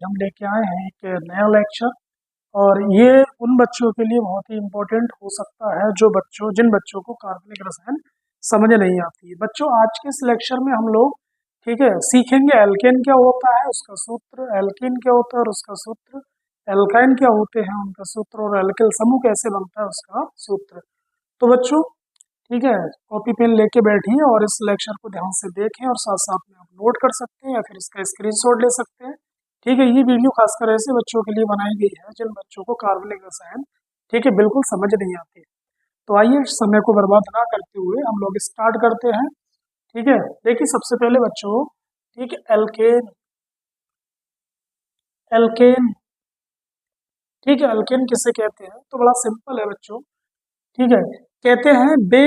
हम लेके आए हैं एक नया लेक्चर। और ये उन बच्चों के लिए बहुत ही इम्पोर्टेंट हो सकता है जिन बच्चों को कार्बनिक रसायन समझ नहीं आती है। बच्चों, आज के इस लेक्चर में हम लोग ठीक है सीखेंगे एल्केन क्या होता है उसका सूत्र, एल्कीन क्या होता है और उसका सूत्र, एल्काइन क्या होते हैं उनका सूत्र, और एल्किल समूह कैसे बनता है उसका सूत्र। तो बच्चों ठीक है, कॉपी पेन लेके बैठिए और इस लेक्चर को ध्यान से देखें और साथ साथ में आप नोट कर सकते हैं या फिर इसका स्क्रीनशॉट ले सकते हैं। ठीक है, ये वीडियो खासकर ऐसे बच्चों के लिए बनाई गई है जिन बच्चों को कार्बनिक रसायन ठीक है बिल्कुल समझ नहीं आती। तो आइए समय को बर्बाद ना करते हुए हम लोग स्टार्ट करते हैं। ठीक है, देखिए सबसे पहले बच्चों ठीक है एल्केन, एल्केन ठीक है, एल्केन किसे कहते हैं तो बड़ा सिंपल है बच्चों। ठीक है, कहते हैं बे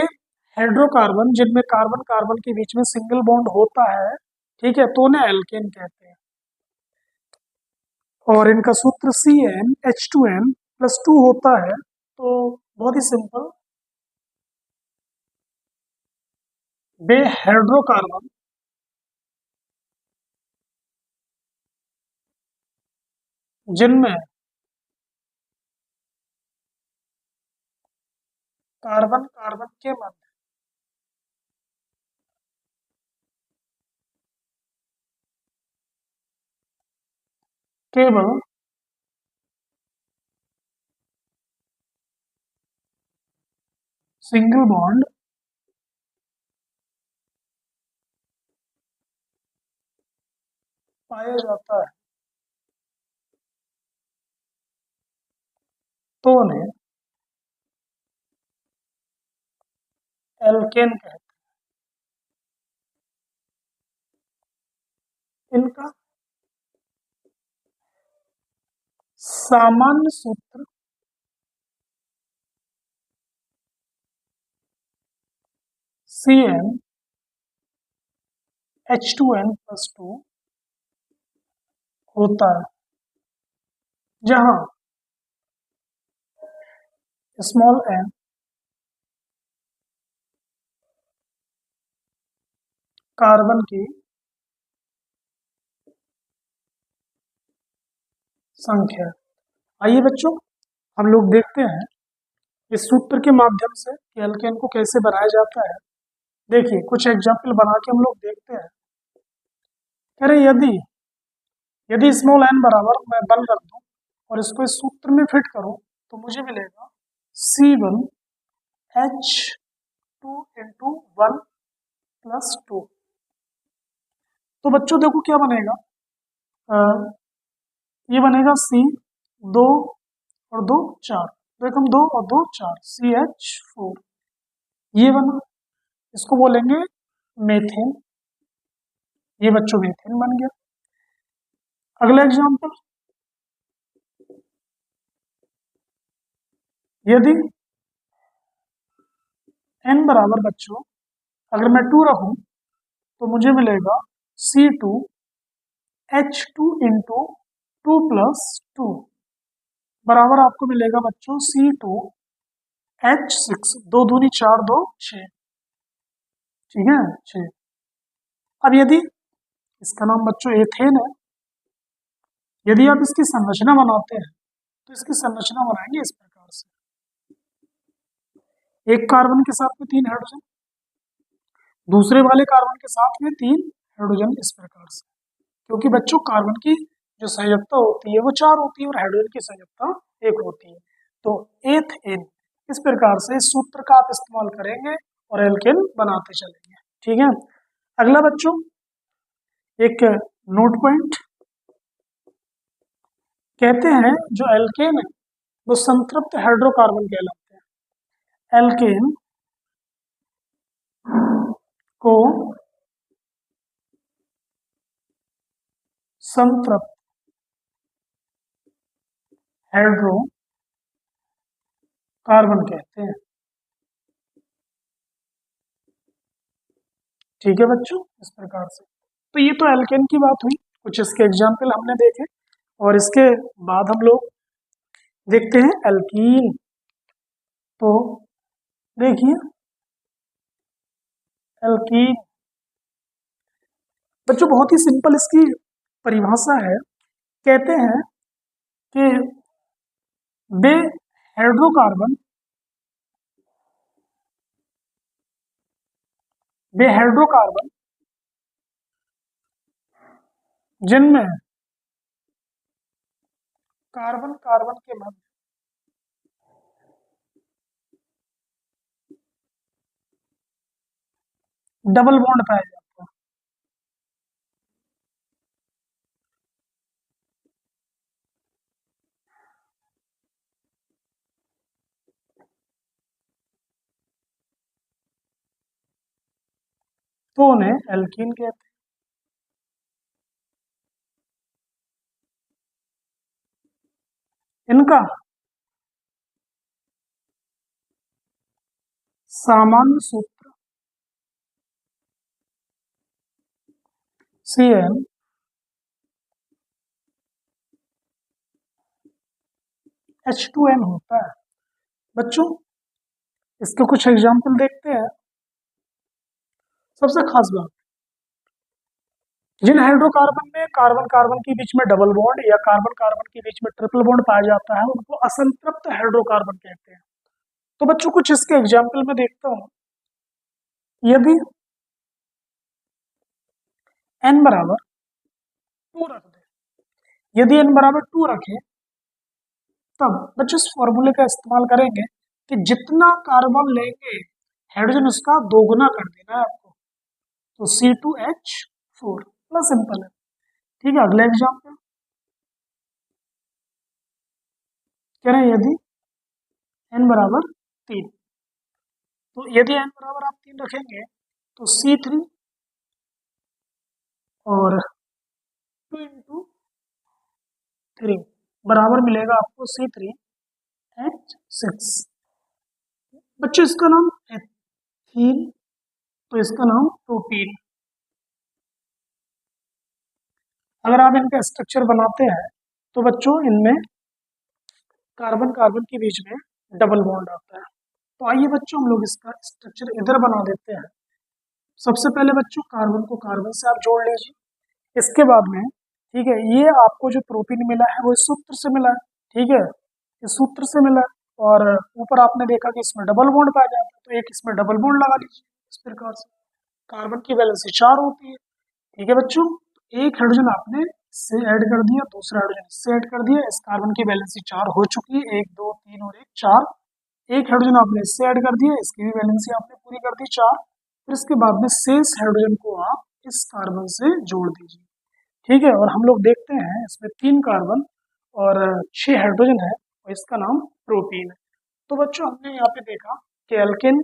हाइड्रोकार्बन जिनमें कार्बन कार्बन के बीच में सिंगल बॉन्ड होता है, ठीक है, तो उन्हें एल्केन कहते हैं। और इनका सूत्र CnH2n+2 होता है। तो बहुत ही सिंपल, बे हाइड्रोकार्बन जिनमें कार्बन कार्बन के मध्य केवल सिंगल बॉन्ड पाया जाता है तो उन्हें एल्केन कहते हैं। इनका सामान्य सूत्र CnH2n+2 होता है, जहां स्मॉल n कार्बन की संख्या। आइए बच्चों, हम लोग देखते हैं इस सूत्र के माध्यम से कि एल्केन को कैसे बनाया जाता है। देखिए कुछ एग्जाम्पल बना के हम लोग देखते हैं। कह रहे यदि यदि स्मॉल n बराबर मैं बल रख दूं और इसको इस सूत्र में फिट करूं तो मुझे मिलेगा C1H2 × 1 + 2। तो बच्चों देखो क्या बनेगा, अ, ये बनेगा C 2 और 2 4, देखो 2 और 2 4 CH4, ये बना। इसको बोलेंगे मेथेन, ये बच्चों मेथेन बन गया। अगला एग्जांपल, यदि n बराबर बच्चों अगर मैं 2 रखूं तो मुझे मिलेगा C2H2 × 2 + 2 बराबर आपको मिलेगा बच्चों C2H6, 2 दूनी 4 2 6, ठीक है 6। अब यदि इसका नाम बच्चों एथेन है, यदि आप इसकी संरचना बनाते हैं तो इसकी संरचना बनाएंगे इस प्रकार से, एक कार्बन के साथ में 3 हाइड्रोजन, दूसरे वाले कार्बन के साथ में 3 हाइड्रोजन, इस प्रकार से। क्योंकि बच्चों कार्बन की जो संयोजकता होती है वो 4 होती है और हाइड्रोजन की संयोजकता 1 होती है। तो एथेन, इस प्रकार से इस सूत्र का आप इस्तेमाल करेंगे और एल्केन बनाते चलेंगे। ठीक है, अगला बच्चों एक नोट पॉइंट, कहते हैं जो एल्केन है वो संतृप्त हाइड्रोकार्बन कहलाते हैं। एल्केन को संतृप्त हाइड्रोकार्बन कहते हैं। ठीक है बच्चों, इस प्रकार से। तो ये तो एल्केन की बात हुई, कुछ इसके एग्जाम्पल हमने देखे। और इसके बाद हम लोग देखते हैं एल्कीन। तो देखिए एल्कीन बच्चों बहुत ही सिंपल इसकी परिभाषा है। कहते हैं कि वे हाइड्रोकार्बन वे हाइड्रोकार्बन जिनमें कार्बन कार्बन के मध्य डबल बॉन्ड पाया जाता है। तो उन्हें एल्कीन कहते हैं। इनका सामान्य सूत्र CN H2N होता है। बच्चों इसके कुछ एग्जाम्पल देखते हैं। सबसे खास बात, जिन हाइड्रोकार्बन में कार्बन कार्बन के बीच में डबल बॉन्ड या कार्बन कार्बन के बीच में ट्रिपल बॉन्ड पाया जाता है उनको असंतृप्त हाइड्रोकार्बन कहते हैं। तो बच्चों कुछ इसके एग्जाम्पल में देखता हूं। यदि n बराबर 2 रख दे, यदि n बराबर 2 रखे, तब बच्चों इस फॉर्मूले का इस्तेमाल करेंगे कि जितना कार्बन लेंगे हाइड्रोजन उसका दोगुना कर देना है आपको। तो C2H4 प्लस सिंपल है। ठीक है, अगला एग्जाम्पल कह रहे हैं यदि n बराबर 3, तो यदि n बराबर आप 3 रखेंगे तो C3 और 2 इंटू 3 बराबर मिलेगा आपको C3H6। बच्चों इसका नाम एथीन, तो इसका नाम प्रोपीन। अगर आप इनका स्ट्रक्चर बनाते हैं तो बच्चों इनमें कार्बन कार्बन के बीच में डबल बॉन्ड आता है। तो आइए बच्चों हम लोग इसका स्ट्रक्चर इधर बना देते हैं। सबसे पहले बच्चों कार्बन को कार्बन से आप जोड़ लीजिए। इसके बाद में ठीक है, ये आपको जो प्रोटीन मिला है वो इस सूत्र से मिला है। ठीक है, इस सूत्र से मिला है। और ऊपर आपने देखा कि इसमें डबल बॉन्ड पाया जाता है, तो एक इसमें डबल बॉन्ड लगा लीजिए इस प्रकार से। कार्बन की वैलेंसी 4 होती है। ठीक है बच्चों, एक हाइड्रोजन आपने इससे ऐड कर दिया, दूसरा हाइड्रोजन इससे ऐड कर दिया, इस कार्बन की वैलेंसी 4 हो चुकी है। 1 2 3 और 1 4। एक हाइड्रोजन आपने इससे ऐड कर दिया, इसकी भी वैलेंसी आपने पूरी कर दी 4। फिर इसके बाद में शेष हाइड्रोजन को आप इस कार्बन से जोड़ दीजिए। ठीक है, और हम लोग देखते हैं इसमें 3 कार्बन और 6 हाइड्रोजन है और इसका नाम प्रोपीन है। तो बच्चों हमने यहाँ पे देखा कि एल्केन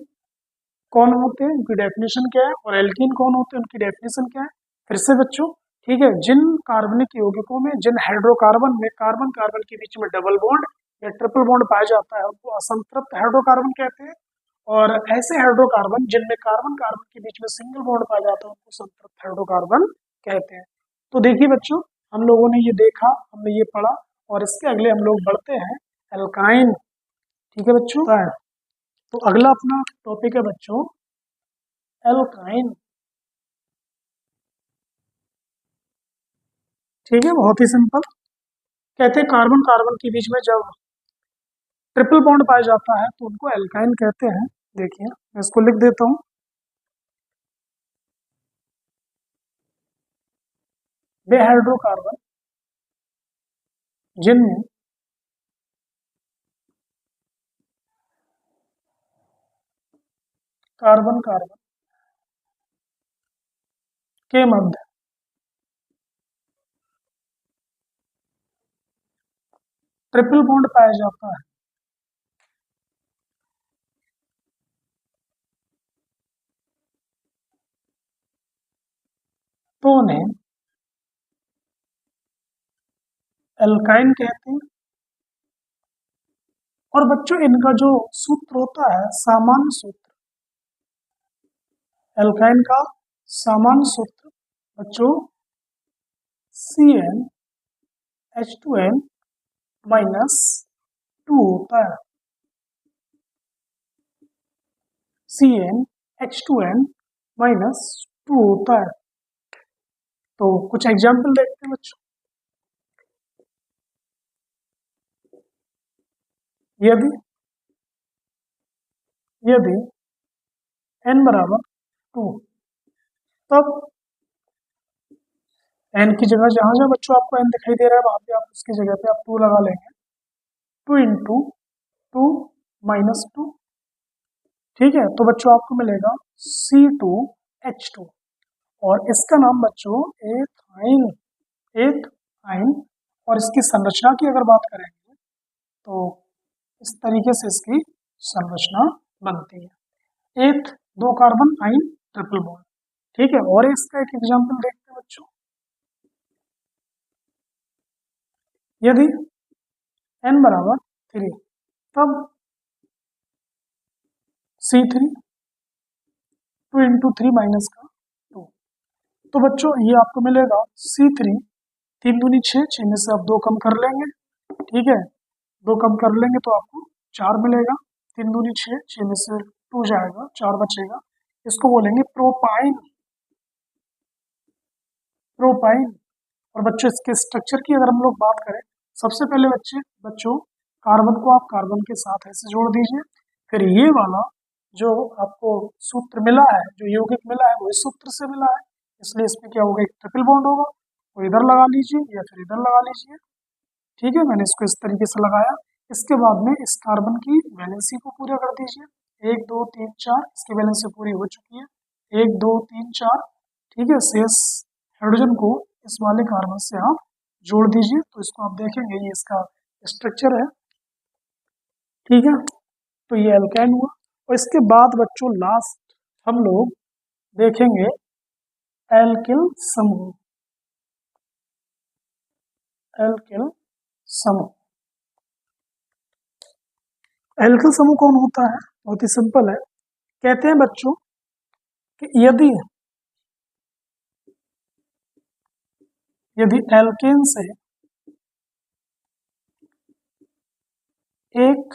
कौन होते हैं, उनकी डेफिनेशन क्या है, और एल्कीन कौन होते हैं, उनकी डेफिनेशन क्या है। फिर से बच्चों ठीक है, जिन कार्बनिक यौगिकों में, जिन हाइड्रोकार्बन में कार्बन कार्बन के बीच में डबल बॉन्ड या ट्रिपल बॉन्ड पाया जाता है उनको असंतृप्त हाइड्रोकार्बन कहते हैं। और ऐसे हाइड्रोकार्बन जिनमें कार्बन कार्बन के बीच में सिंगल बॉन्ड पाया जाता है उनको संतृप्त हाइड्रोकार्बन कहते हैं। तो देखिए बच्चों, हम लोगों ने ये देखा, हमने ये पढ़ा, और इसके अगले हम लोग बढ़ते हैं एल्काइन। ठीक है बच्चों, तो अगला अपना टॉपिक है बच्चों एल्काइन। ठीक है, बहुत ही सिंपल। कहते हैं कार्बन कार्बन के बीच में जब ट्रिपल बॉन्ड पाया जाता है तो उनको एल्काइन कहते हैं। देखिए मैं इसको लिख देता हूँ। वे हाइड्रोकार्बन जिनमें कार्बन कार्बन के मध्य ट्रिपल बॉन्ड पाया जाता है तो उन्हें एल्काइन कहते हैं। और बच्चों इनका जो सूत्र होता है, सामान्य सूत्र, एल्काइन का सामान्य सूत्र बच्चों CnH2n माइनस 2 होता है। CnH2n माइनस 2 होता है। तो कुछ एग्जाम्पल देखते हैं बच्चों। यदि यदि n बराबर 2, तब n की जगह जहां जहां बच्चों आपको n दिखाई दे रहा है वहां पे आप उसकी जगह पे आप 2 लगा लेंगे। 2 इंटू 2 - 2, ठीक है। तो बच्चों आपको मिलेगा C2H2, और इसका नाम बच्चों एथाइन, एथाइन। और इसकी संरचना की अगर बात करेंगे तो इस तरीके से इसकी संरचना बनती है। एथ 2 कार्बन, आइन ट्रिपल बॉन्ड, ठीक है। और इसका एक एग्जांपल देखते हैं बच्चों। यदि n बराबर 3, तब C3, 2 इंटू 3 माइनस का 2। तो बच्चों ये आपको मिलेगा C3, 3 दूनी 6, 6 में से आप 2 कम कर लेंगे, ठीक है। 2 कम कर लेंगे तो आपको 4 मिलेगा। 3 दूनी 6, 6 में से 2 जाएगा, 4 बचेगा। इसको बोलेंगे प्रोपाइन, प्रोपाइन। और बच्चों इसके स्ट्रक्चर की अगर हम लोग बात करें, सबसे पहले बच्चों कार्बन को आप कार्बन के साथ ऐसे जोड़ दीजिए। फिर ये वाला जो आपको सूत्र मिला है, जो यौगिक मिला है, वो इस सूत्र से मिला है, इसलिए इसमें क्या होगा, एक ट्रिपल बॉन्ड होगा। तो इधर लगा लीजिए या फिर इधर लगा लीजिए, ठीक है। मैंने इसको इस तरीके से लगाया। इसके बाद में इस कार्बन की वैलेंसी को पूरा कर दीजिए। 1 2 3 4, इसकी वैलेंसी पूरी हो चुकी है। 1 2 3 4, ठीक है। शेष हाइड्रोजन को इस वाले कार्बन से आप जोड़ दीजिए। तो इसको आप देखेंगे, ये इसका स्ट्रक्चर है, ठीक है। तो ये एल्काइन हुआ। और इसके बाद बच्चों लास्ट हम लोग देखेंगे एल्किल समूह, एल्किल समूह। एल्किल समूह कौन होता है? बहुत ही सिंपल है। कहते हैं बच्चों कि यदि एल्केन से एक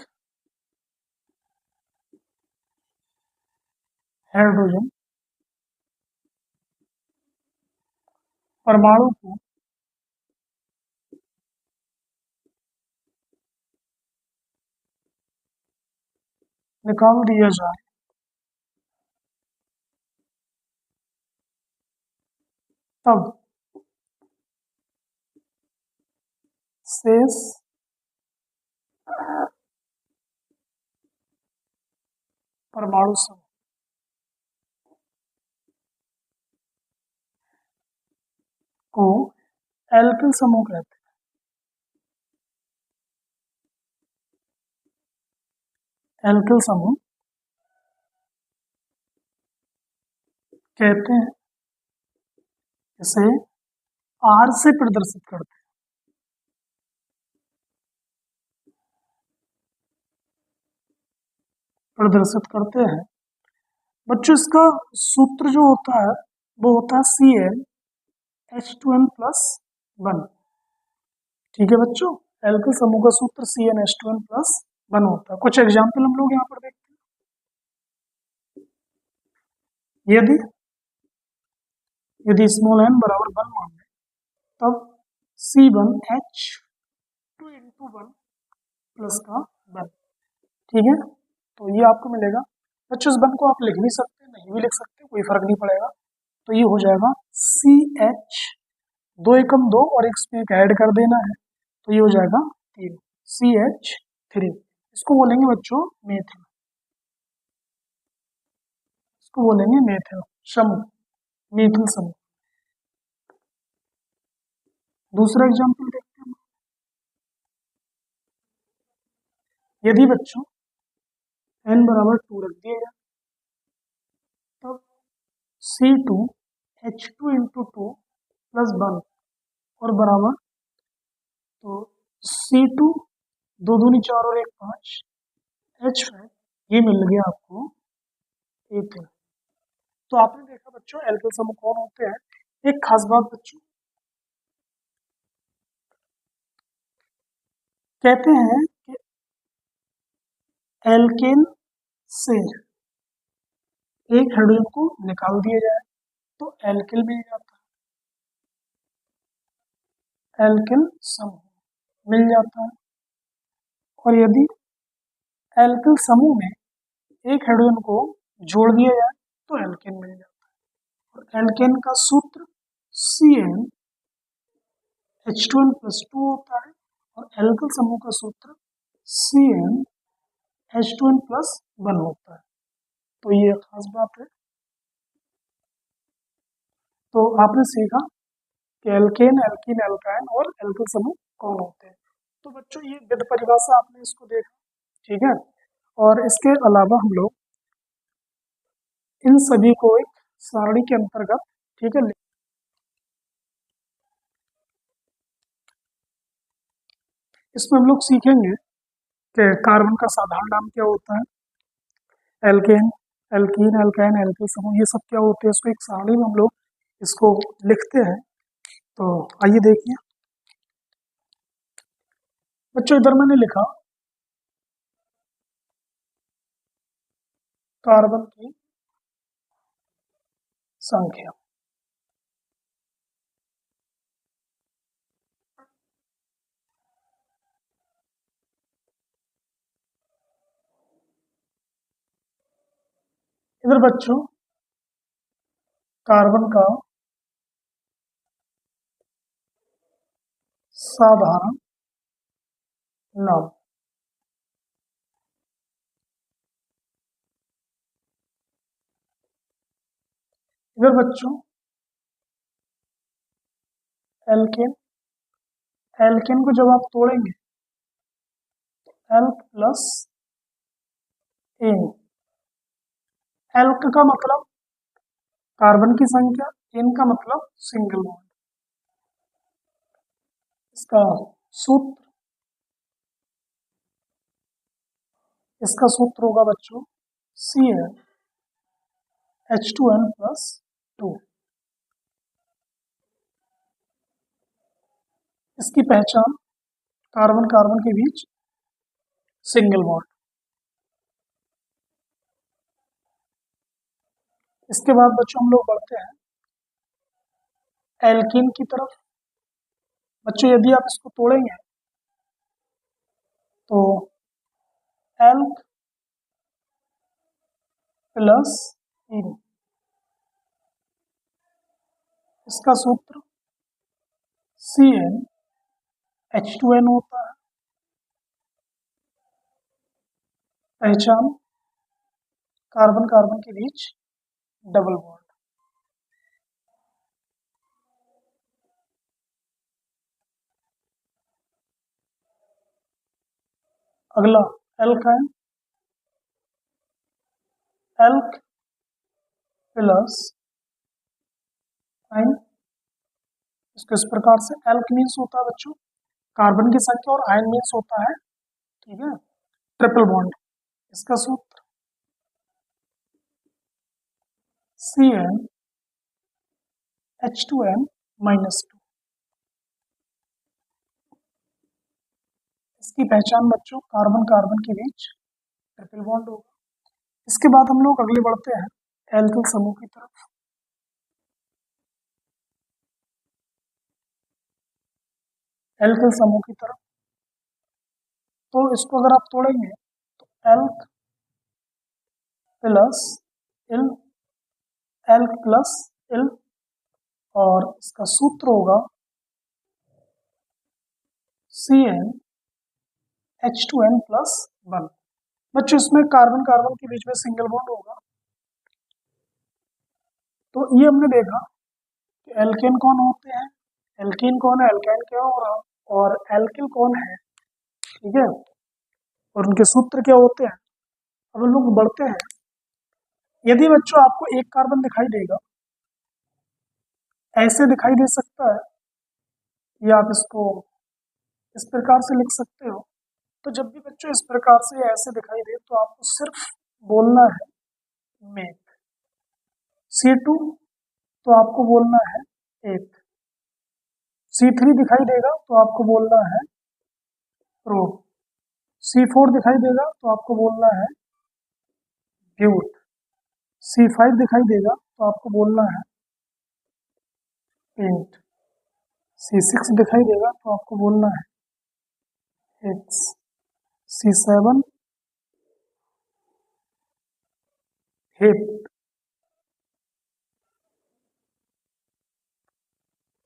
हाइड्रोजन परमाणु को निकाल दिया जाए, तब शेष परमाणु समूह को एल्किल समूह कहते हैं। एल्किल समूह कहते हैं, इसे आर से प्रदर्शित करते हैं। प्रदर्शित करते हैं बच्चों। इसका सूत्र जो होता है वो होता है CnH2n+1, ठीक है बच्चों। एल्किल समूह का सूत्र CnH2n+1 होता है। कुछ एग्जाम्पल हम लोग यहाँ पर देखते हैं। यदि स्मॉल n बराबर 1 मान लें, तब C1H2 × 1 प्लस का 1, ठीक है। तो ये आपको मिलेगा बच्चों। इस 1 को आप लिख भी सकते हैं, नहीं भी लिख सकते, कोई फर्क नहीं पड़ेगा। तो ये हो जाएगा CH, 2 एकम 2 और इसमें एक ऐड कर देना है, तो ये हो जाएगा 3, CH3। इसको बोलेंगे बच्चों मेथिल, इसको बोलेंगे मेथिल समूह, मेथिल समूह। दूसरा एग्जाम्पल देखते हैं। यदि बच्चों n बराबर 2 रख दिया जाए, तब C2H2 × 2 + 1 और बराबर, तो C2 2 दूनी 4 और 1 5, H5, ये मिल गया आपको एथिल। तो आपने देखा बच्चों एल्किल समूह कौन होते हैं। एक खास बात बच्चों, कहते हैं कि एल्केन से एक हाइड्रोजन को निकाल दिया जाए तो एल्किल मिल जाता है, एल्किल समूह मिल जाता है। और यदि एल्किल समूह में एक हाइड्रोजन को जोड़ दिया जाए तो एल्केन मिल जाता है। और एल्केन का सूत्र CnH2n+2 होता है और एल्किल समूह का सूत्र CnH2n+1 होता है। तो ये खास बात है। तो आपने सीखा कि एल्केन, एल्कीन, एल्काइन और एल्किल समूह कौन होते हैं। तो बच्चों ये विध परिभाषा आपने इसको देखा, ठीक है। और इसके अलावा हम लोग इन सभी को एक सारणी के अंतर्गत, ठीक है, इसमें हम लोग सीखेंगे कि कार्बन का साधारण नाम क्या होता है, एल्केन, एल्कीन, एल्काइन, एल्किल समूह ये सब क्या होते हैं। इसको एक सारणी में हम लोग इसको लिखते हैं। तो आइए देखिए बच्चों, इधर मैंने लिखा कार्बन की संख्या। इधर बच्चों कार्बन का साधारण नाम। इधर बच्चों एल्केन, एल्केन को जब आप तोड़ेंगे एल्क प्लस एन। एल्क का मतलब कार्बन की संख्या, एन का मतलब सिंगल बॉन्ड। इसका सूत्र, इसका सूत्र होगा बच्चों CnH2n+2। इसकी पहचान कार्बन कार्बन के बीच सिंगल बॉन्ड। इसके बाद बच्चों हम लोग बढ़ते हैं एल्कीन की तरफ। बच्चों यदि आप इसको तोड़ेंगे तो एल्क प्लस इन, इसका सूत्र CnH2n होता है। पहचान कार्बन कार्बन के बीच डबल बॉन्ड। अगला एल्काइन, एल्क प्लस आइन। इसको इस प्रकार से, एल्क मीन्स होता है बच्चों कार्बन की संख्या और आयन मीन्स होता है, ठीक है, ट्रिपल बॉन्ड। इसका सूत्र CnH2n-2। इसकी पहचान बच्चों कार्बन कार्बन के बीच ट्रिपल बॉन्ड होगा। इसके बाद हम लोग अगले बढ़ते हैं एल्किल समूह की तरफ। एल्किल समूह की तरफ तो इसको अगर आप तोड़ेंगे तो एल्क प्लस इल, एल्क प्लस इल, और इसका सूत्र होगा CnH2n+1। बच्चों इसमें कार्बन कार्बन के बीच में सिंगल बॉन्ड होगा। तो ये हमने देखा कि एल्केन कौन होते हैं, एल्कीन कौन है, एल्काइन क्या हो रहा, और एल्किल कौन है, ठीक है, और उनके सूत्र क्या होते हैं। अब हम लोग बढ़ते हैं। यदि बच्चों आपको एक कार्बन दिखाई देगा, ऐसे दिखाई दे सकता है, या आप इसको इस प्रकार से लिख सकते हो। तो जब भी बच्चों इस प्रकार से ऐसे दिखाई दे तो आपको सिर्फ बोलना है मेक। C2 तो आपको बोलना है एक। C3 दिखाई देगा तो आपको बोलना है प्रोब। C4 दिखाई देगा तो आपको बोलना है ब्यूट। C5 दिखाई देगा तो आपको बोलना है पेंट। C6 दिखाई देगा तो आपको बोलना है एक्स। C7 fifth.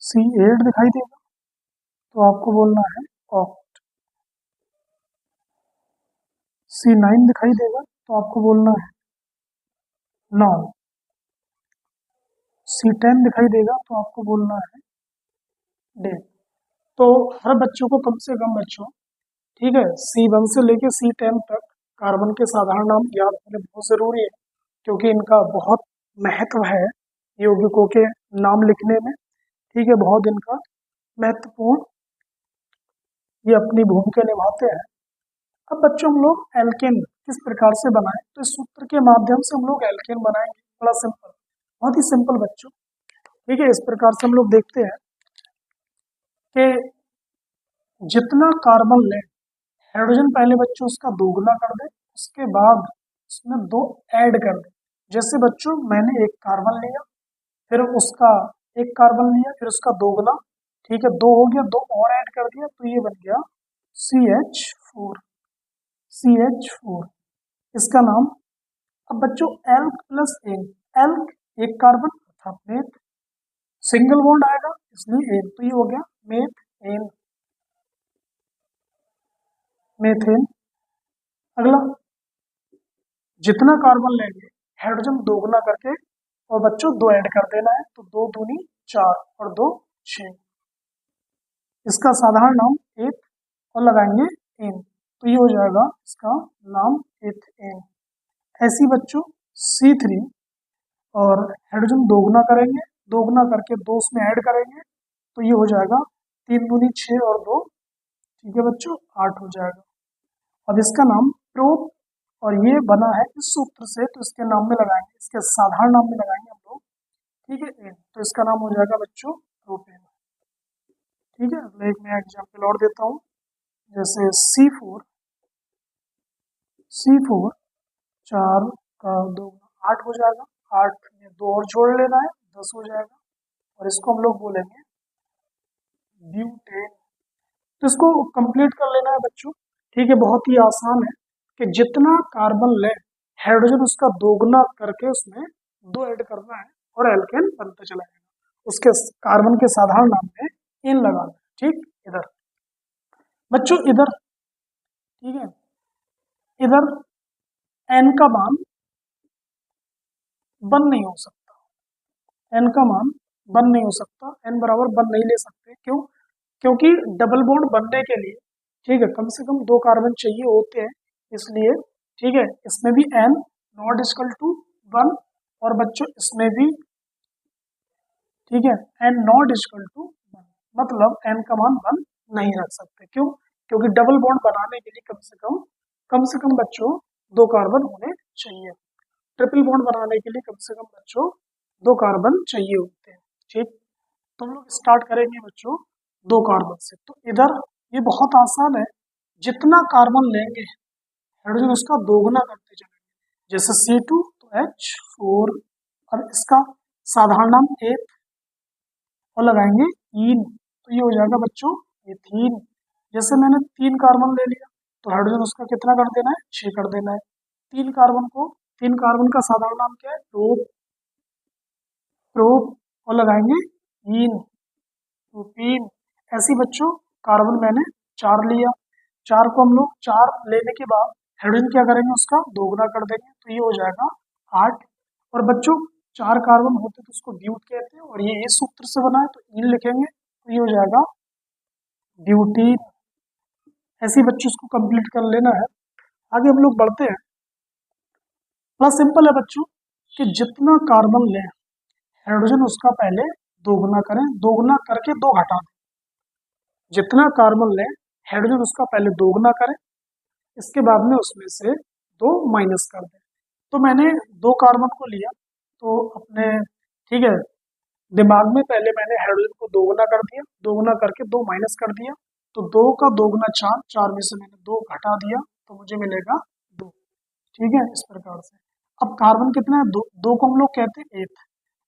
C8 दिखाई देगा तो आपको बोलना है ऑक्ट। C9 दिखाई देगा तो आपको बोलना है नॉन। C10 दिखाई देगा तो आपको बोलना है डेड। तो हर बच्चों को कम से कम बच्चों, ठीक है, C1 से लेके C10 तक कार्बन के साधारण नाम याद होने बहुत जरूरी है, क्योंकि इनका बहुत महत्व है यौगिकों के नाम लिखने में। ठीक है, बहुत इनका महत्वपूर्ण ये अपनी भूमिका निभाते हैं। अब बच्चों हम लोग एल्केन किस प्रकार से बनाएं, तो इस सूत्र के माध्यम से हम लोग एल्केन बनाएंगे। बड़ा सिंपल, बहुत ही सिंपल बच्चों। ठीक है, इस प्रकार से हम लोग देखते हैं कि जितना कार्बन लें, हाइड्रोजन पहले बच्चों उसका दोगुना कर दें, उसके बाद उसमें दो ऐड कर दें। जैसे बच्चों मैंने एक कार्बन लिया, फिर उसका एक कार्बन लिया, फिर उसका दोगुना, ठीक है, दो हो गया, दो और ऐड कर दिया तो ये बन गया CH4। CH4 इसका नाम। अब बच्चों एल्क प्लस एन, एल्क एक कार्बन अर्थात मेथ, सिंगल बॉन्ड आएगा इसलिए एन, तो ये हो गया मेथ एन, मेथेन। अगला, जितना कार्बन लेंगे हाइड्रोजन दोगुना करके और बच्चों दो ऐड कर देना है, तो दो दूनी चार और दो छः। इसका साधारण नाम एथ और लगाएंगे एन, तो ये हो जाएगा इसका नाम एथेन। ऐसी बच्चों C3 और हाइड्रोजन दोगुना करेंगे, दोगुना करके दो उसमें ऐड करेंगे तो ये हो जाएगा तीन दूनी छः और दो, ठीक है बच्चों, 8 हो जाएगा। अब इसका नाम प्रोप, और ये बना है इस सूत्र से, तो इसके नाम में लगाएंगे, इसके साधारण नाम में लगाएंगे हम लोग, ठीक है, एन, तो इसका नाम हो जाएगा बच्चों प्रोपेन। ठीक है, अगला एक मैं एग्जाम्पल और देता हूँ, जैसे C4 4 का दो 8 हो जाएगा, 8 में दो और जोड़ लेना है, 10 हो जाएगा, और इसको हम लोग बोलेंगे ब्यूटेन। तो इसको कंप्लीट कर लेना है बच्चों। ठीक है, बहुत ही आसान है कि जितना कार्बन ले हाइड्रोजन उसका दोगुना करके उसमें दो ऐड करना है और एल्केन बनता चला जाएगा। उसके कार्बन के साधारण नाम में इन लगाना है। ठीक, इधर बच्चों, इधर, ठीक है, इधर एन का मान वन नहीं हो सकता, एन का मान वन नहीं हो सकता, एन बराबर वन नहीं ले सकते। क्यों? क्योंकि डबल बॉन्ड बनने के लिए, ठीक है, कम से कम दो कार्बन चाहिए होते हैं, इसलिए, ठीक है, इसमें भी n not equal to one, और बच्चों इसमें भी, ठीक है, n not equal to one, मतलब एन का मान वन नहीं रख सकते। क्यों? क्योंकि डबल बॉन्ड बनाने के लिए कम से कम बच्चों दो कार्बन होने चाहिए। ट्रिपल बॉन्ड बनाने के लिए कम से कम बच्चों दो कार्बन चाहिए होते हैं। ठीक, तो हम लोग स्टार्ट करेंगे बच्चों दो कार्बन से। तो इधर ये बहुत आसान है, जितना कार्बन लेंगे हाइड्रोजन उसका दोगुना करते चलेंगे। जैसे C2 तो H4, और इसका साधारण नाम एथ और लगाएंगे इन, तो ये हो जाएगा बच्चों एथीन। जैसे मैंने तीन कार्बन ले लिया तो हाइड्रोजन उसका कितना कर देना है, 6 कर देना है। तीन कार्बन का साधारण नाम क्या है, प्रोप, प्रोप और लगाएंगे इन, प्रोपीन। ऐसी बच्चों कार्बन मैंने 4 लिया, 4 को हम लोग 4 लेने के बाद हाइड्रोजन क्या करेंगे, उसका दोगुना कर देंगे, तो ये हो जाएगा 8। और बच्चों 4 कार्बन होते तो उसको ब्यूट कहते हैं, और ये इस सूत्र से बना है तो इन लिखेंगे, तो ये हो जाएगा ब्यूटीन। ऐसे ही बच्चों इसको कंप्लीट कर लेना है। आगे हम लोग बढ़ते हैं। बड़ा सिंपल है बच्चों कि जितना कार्बन लें हाइड्रोजन उसका पहले दोगुना करें, दोगुना करके दो घटा दें। जितना कार्बन लें हाइड्रोजन उसका पहले दोगुना करें, इसके बाद में उसमें से दो माइनस कर दें। तो मैंने दो कार्बन को लिया, तो अपने, ठीक है, दिमाग में पहले मैंने हाइड्रोजन को दोगुना कर दिया, दोगुना करके दो माइनस कर दिया, तो दो का दोगुना 4, 4 में से मैंने दो घटा दिया तो मुझे मिलेगा 2। ठीक है, इस प्रकार से। अब कार्बन कितना है, दो को हम लोग कहते हैं एथ,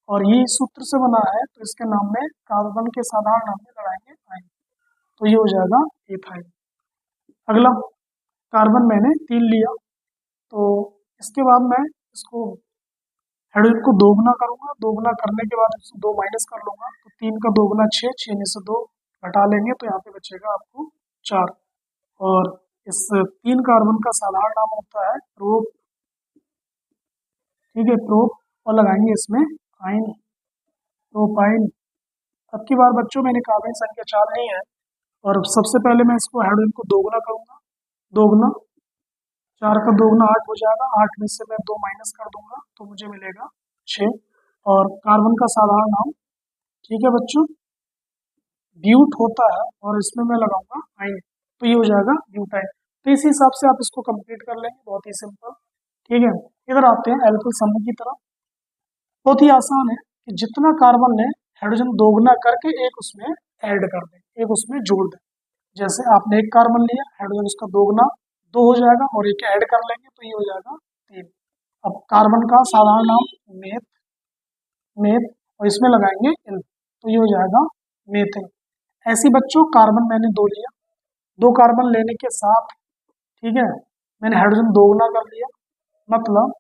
और ये इस सूत्र से बना है, तो इसके नाम में कार्बन के साधारण नाम में लगाएंगे आइन, तो ये हो जाएगा एथाइन। अगला, कार्बन मैंने 3 लिया, तो इसके बाद मैं इसको हाइड्रोजन को दोगुना करूंगा, दोगुना करने के बाद इससे 2 माइनस कर लूंगा, तो 3 का दोगुना 6, 6 में से 2 घटा लेंगे तो यहाँ पे बचेगा आपको 4। और इस 3 कार्बन का साधारण नाम होता है प्रोप, ठीक है, प्रोप, और लगाएंगे इसमें आइन, प्रोपाइन। अब की बार बच्चों मैंने कार्बन संख्या 4 ली है, और सबसे पहले मैं इसको हाइड्रोजन को दोगुना करूंगा, दोगुना, 4 का दोगुना 8 हो जाएगा, 8 में से मैं 2 माइनस कर दूंगा तो मुझे मिलेगा 6। और कार्बन का साधारण नाम, ठीक है बच्चों, ब्यूट होता है, और इसमें मैं लगाऊंगा आइन, तो ये हो जाएगा ब्यूटाइन। तो इस हिसाब से आप इसको कंप्लीट कर लेंगे, बहुत ही सिंपल। ठीक है, इधर आते हैं एल्किल समूह की तरफ। बहुत ही आसान है कि जितना कार्बन है हाइड्रोजन दोगुना करके एक उसमें ऐड कर दें, एक उसमें जोड़ दें। जैसे आपने एक कार्बन लिया, हाइड्रोजन उसका दोगुना 2 हो जाएगा, और एक ऐड कर लेंगे तो ये हो जाएगा 3। अब कार्बन का साधारण नाम मेथ, मेथ, और इसमें लगाएंगे इल, तो ये हो जाएगा मेथिल। ऐसी बच्चों कार्बन मैंने 2 लिया, 2 कार्बन लेने के साथ, ठीक है, मैंने हाइड्रोजन दोगुना कर लिया, मतलब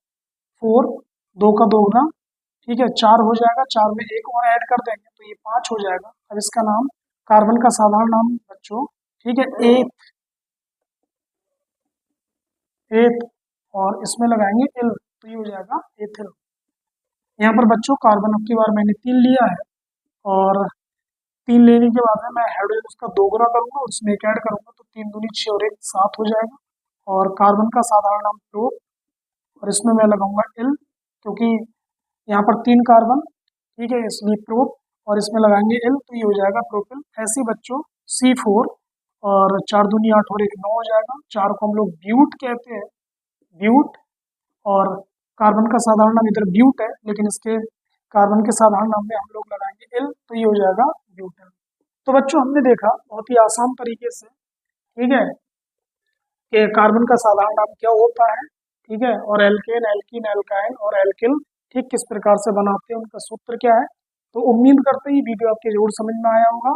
4, 2 का दोगुना, ठीक है, 4 हो जाएगा, 4 में एक और ऐड कर देंगे तो ये 5 हो जाएगा। अब इसका नाम, कार्बन का साधारण नाम बच्चों, ठीक है, एथ, एथ, और इसमें लगाएंगे इल, तो ये हो जाएगा एथिल। यहाँ पर बच्चों कार्बन अब की बार मैंने 3 लिया है, और 3 लेने के बाद में मैं हाइड्रोजन उसका दोगुना करूंगा और उसमें एक ऐड करूंगा, तो 3 दूनी 6 और 1 7 हो जाएगा। और कार्बन का साधारण नाम प्रो, और इसमें मैं लगाऊंगा इल, क्योंकि यहाँ पर 3 कार्बन, ठीक है, इसलिए प्रोप, और इसमें लगाएंगे इल, तो ये हो जाएगा प्रोपिल। ऐसे बच्चों C4, और 4 दूनी 8 और 1 9 हो जाएगा। 4 को हम लोग ब्यूट कहते हैं, ब्यूट, और कार्बन का साधारण नाम इधर ब्यूट है, लेकिन इसके कार्बन के साधारण नाम में हम लोग लगाएंगे इल, तो ये हो जाएगा ब्यूटेन। तो बच्चों हमने देखा बहुत ही आसान तरीके से, ठीक है, कि कार्बन का साधारण नाम क्या होता है, ठीक है, और एल्केन, एल्कीन, एल्काइन और एल्किल, ठीक, किस प्रकार से बनाते हैं, उनका सूत्र क्या है। तो उम्मीद करते हैं ये वीडियो आपके जरूर समझ में आया होगा।